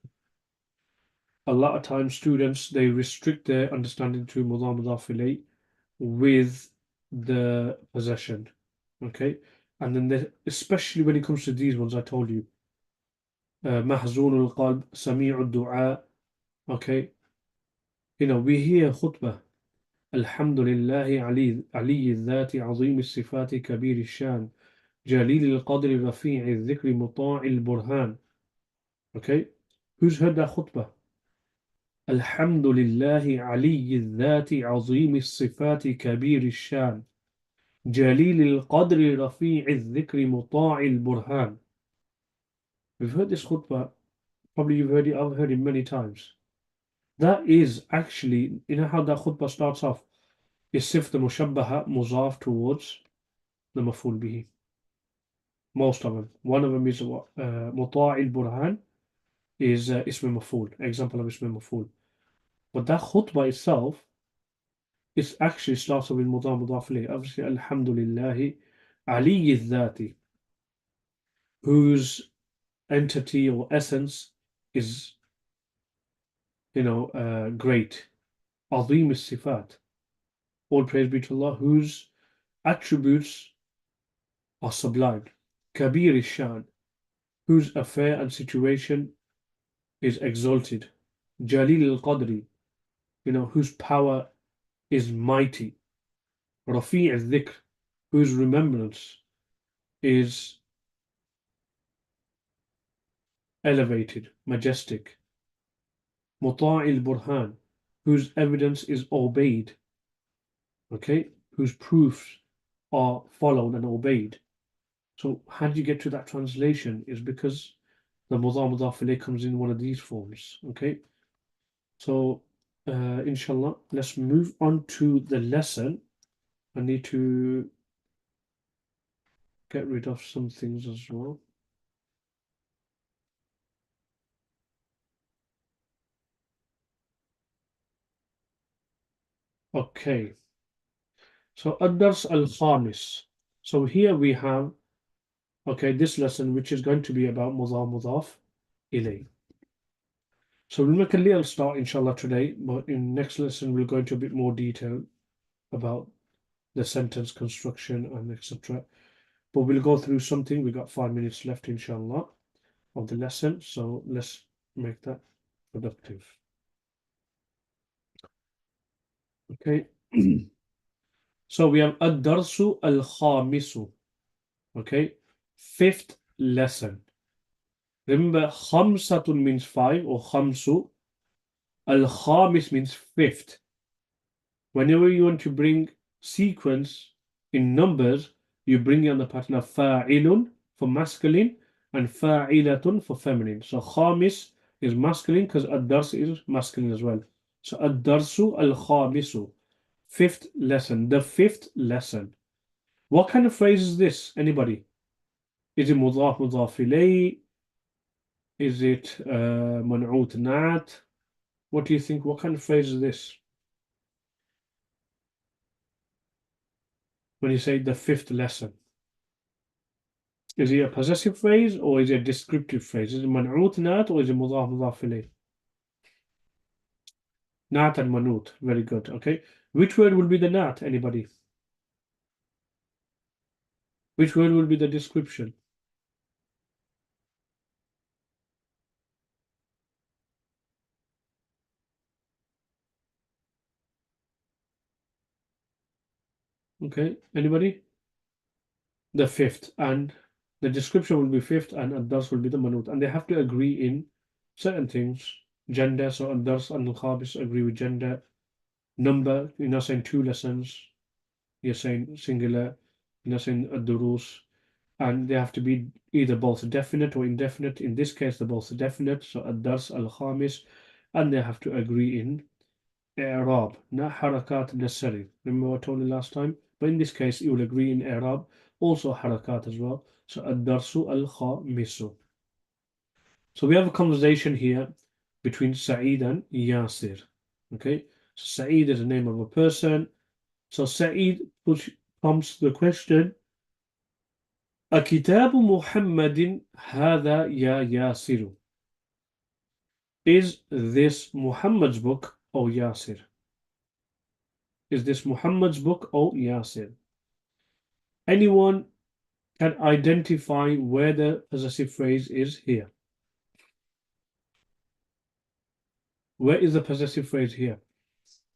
a lot of times students they restrict their understanding to Mudaf Mudaf ilayh with the possession. Okay, and then especially when it comes to these ones I told you, محزون القلب سميع الدعاء. Okay, we hear khutbah. الحمد لله علي الذات عظيم الصفات كبير الشان جليل القدر رفيع الذكر مطاع البرهان. Okay, who's heard that khutbah? الحمد لله علي الذات عظيم الصفات كبير الشان جليل القدر رفيع الذكر مطاع البرهان. We've heard this khutbah, probably you've heard it, I've heard it many times. That is actually, you know how that khutbah starts off? Is sif the mushabbaha muzaf towards the maful bihi. Most of them. One of them is muta'il burhan is ism maful, example of ism maful. But that khutbah itself is actually starts off with mudaf ilayh. Obviously, alhamdulillah, ali dhati, whose entity or essence is, great. Azim is sifat. All praise be to Allah, whose attributes are sublime. Kabir is shan, whose affair and situation is exalted. Jalil al-Qadri, whose power is mighty. Rafi' al-Dhikr, whose remembrance is elevated, majestic. Muta' al-Burhan, whose evidence is obeyed. Okay, whose proofs are followed and obeyed. So how did you get to that translation? Is because the mudaf ilayh comes in one of these forms. Okay, so inshallah, let's move on to the lesson. I need to get rid of some things as well. Okay, so ad-dars al-khamis. So here we have, okay, this lesson which is going to be about mudaf ilayh. So we'll make a little start inshallah today, but in next lesson we'll go into a bit more detail about the sentence construction and etc. But we'll go through something. We got 5 minutes left inshallah of the lesson, so let's make that productive. Okay. So we have ad-darsu al-khamisu. Okay, fifth lesson. Remember, khamsatun means 5 or khamsu. Al-khamis means fifth. Whenever you want to bring sequence in numbers, you bring it on the pattern of fa'ilun for masculine and fa'ilatun for feminine. So khamis is masculine because ad-dars is masculine as well. So ad-darsu al-khamisu, fifth lesson, the fifth lesson. What kind of phrase is this? Anybody? Is it mudaf mudaf ilayh? Is it man'ut nat? What do you think? What kind of phrase is this? When you say the fifth lesson, is it a possessive phrase or is it a descriptive phrase? Is it man'ut nat or is it mudaf mudaf ilayh? Nat and man'ut. Very good. Okay. Which word will be the nat? Anybody? Which word will be the description? Okay, anybody? The fifth, and the description will be fifth, and ad-dars will be the manut, and they have to agree in certain things. Gender, so ad-dars and al-khabis agree with gender. Number, you're not saying two lessons, you're saying singular, you're not saying ad-durus, and they have to be either both definite or indefinite. In this case, they're both definite, so ad-dars al-khamis, and they have to agree in i'rab, not harakat necessarily. Remember what I told you last time? But in this case, you will agree in i'rab, also harakat as well. So ad-darsu al-khamisu. So we have a conversation here between Sa'id and Yasir. Okay, so Sa'id is the name of a person. So Sa'id prompts the question: أكتاب محمد هذا يا ياسر? Is this Muhammad's book, O Yasir? Is this Muhammad's book, O Yasir? Anyone can identify where the possessive phrase is here. Where is the possessive phrase here?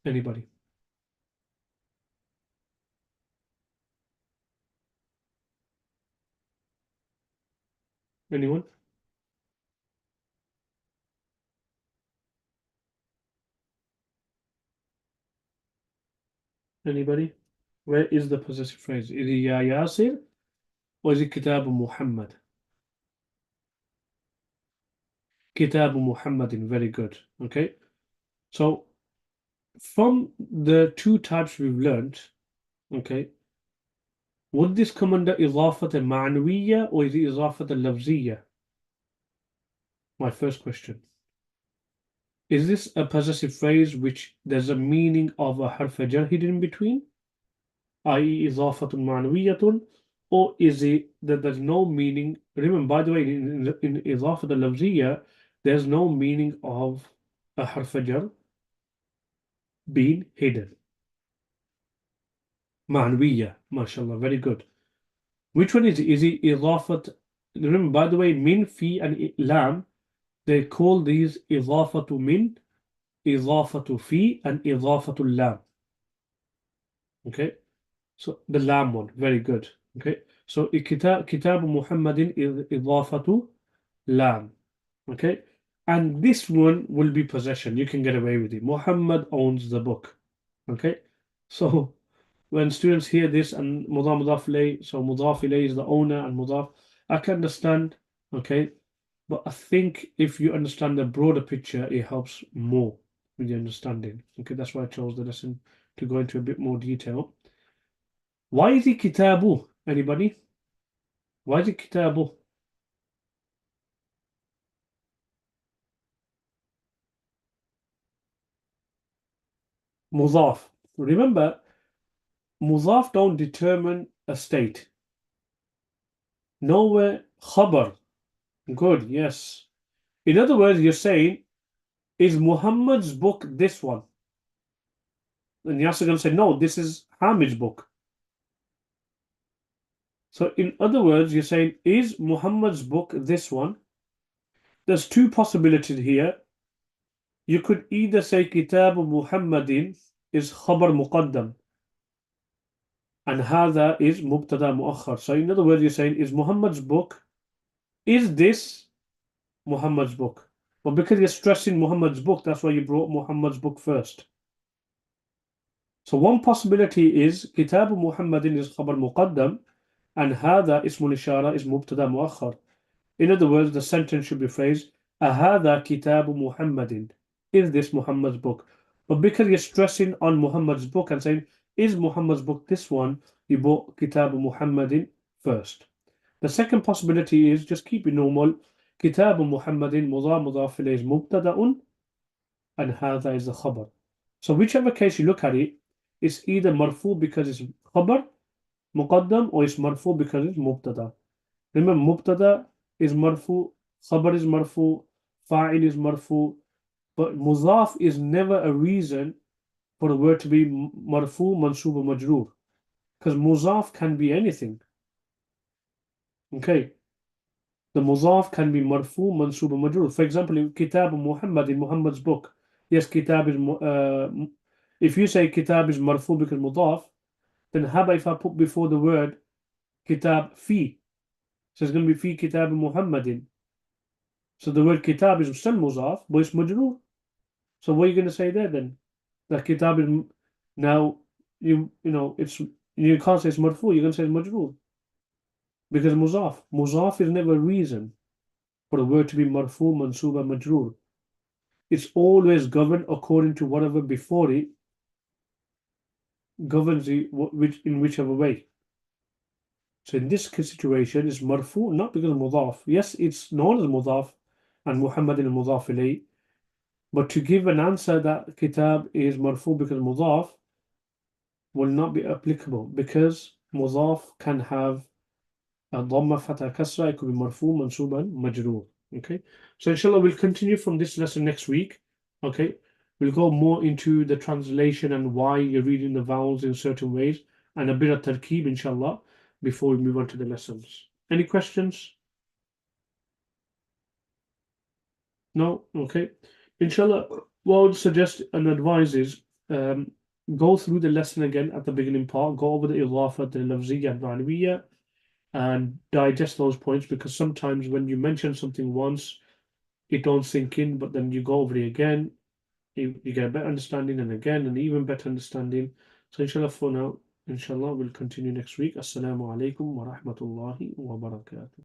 Anybody? Anyone? Anybody? Where is the possessive phrase? Is it Ya Yasir or is it Kitab Muhammad? Kitab Muhammadin, very good. Okay, so from the two types we've learned, okay, would this come under إضافة معنوية or is it إضافة لفظية? My first question. Is this a possessive phrase which there's a meaning of a harf jar hidden in between, i.e. إضافة معنوية, or is it that there's no meaning? Remember, by the way, in إضافة اللفظية, there's no meaning of a harf jar being hidden. معنوية, mashallah, very good. Which one is it? Is it إضافة? Remember, by the way, min, fi, and lam, they call these إضافة min, إضافة fi, and إضافة lam. Okay, so the lam one, very good. Okay, so كتاب محمد إضافة lam. Okay, and this one will be possession. You can get away with it. Muhammad owns the book. Okay, so when students hear this and mudaf ilayh, so mudaf ilayh is the owner and mudaf, I can understand. Okay, but I think if you understand the broader picture, it helps more with your understanding. Okay, that's why I chose the lesson to go into a bit more detail. Why is it kitabu? Anybody? Why is it kitabu? Mudaf. Remember, mudaf don't determine a state. Nowhere khabar. Good, yes. In other words, you're saying, is Muhammad's book this one? And Yasir going to say, no, this is Hamid's book. So in other words, you're saying, is Muhammad's book this one? There's two possibilities here. You could either say Kitab Muhammadin is Khabar Muqaddam, and Hadha is Mubtada Muakhar. So in other words, you're saying, is Muhammad's book, is this Muhammad's book? But because you're stressing Muhammad's book, that's why you brought Muhammad's book first. So one possibility is Kitab Muhammadin is Khabar Muqaddam, and Hadha Ismul Ishara is Mubtada Muakhar. In other words, the sentence should be phrased, Ahada Kitabu Muhammadin. Is this Muhammad's book? But because you're stressing on Muhammad's book and saying, is Muhammad's book this one? You brought Kitabu Muhammadin first. The second possibility is just keep it normal. Kitabu Muhammadin mudaf ilayh is Mubtada'un, and Hadha is the Khabar. So whichever case you look at it, it's either marfu because it's Khabar Muqaddam, or it's marfu because it's Mubtada. Remember, Mubtada is marfu, khabar is marfu, fa'il is marfu, but mudaf is never a reason for a word to be marfu, mansub, or majroor. Because mudaf can be anything. Okay, the mudaf can be marfu, mansub, or majroor. For example, in Kitab Muhammad, in Muhammad's book, yes, Kitab is, if you say Kitab is marfu because mudaf, Then how about if I put before the word kitab fi? So it's going to be fi kitab Muhammadin. So the word kitab is still muzaf, but it's majroor. So what are you going to say there then? That kitab is now you know it's you can't say it's marfu. You're going to say it's majroor because muzaf. Muzaf is never a reason for a word to be marfu, mansuba, majroor. It's always governed according to whatever before it governs it, which in whichever way. So in this situation, it's marfu not because of mudaf. Yes, it's known as mudaf and Muhammadin al mudaf ilayh, but to give an answer that kitab is marfu because mudaf will not be applicable because mudaf can have a dhamma, fatha, kasra. It could be marfu, mansuban, majroor. Okay, so inshallah we'll continue from this lesson next week. Okay, we'll go more into the translation and why you're reading the vowels in certain ways and a bit of tarkeeb inshallah before we move on to the lessons. Any questions? No? Okay. Inshallah, what I would suggest and advise is go through the lesson again at the beginning part, go over the idafat, the lafziyya, and ma'nawiyya, and digest those points because sometimes when you mention something once, it don't sink in, but then you go over it again, you get a better understanding and again an even better understanding. So inshallah for now, inshallah we'll continue next week. Assalamu alaikum wa rahmatullahi wa barakatuh.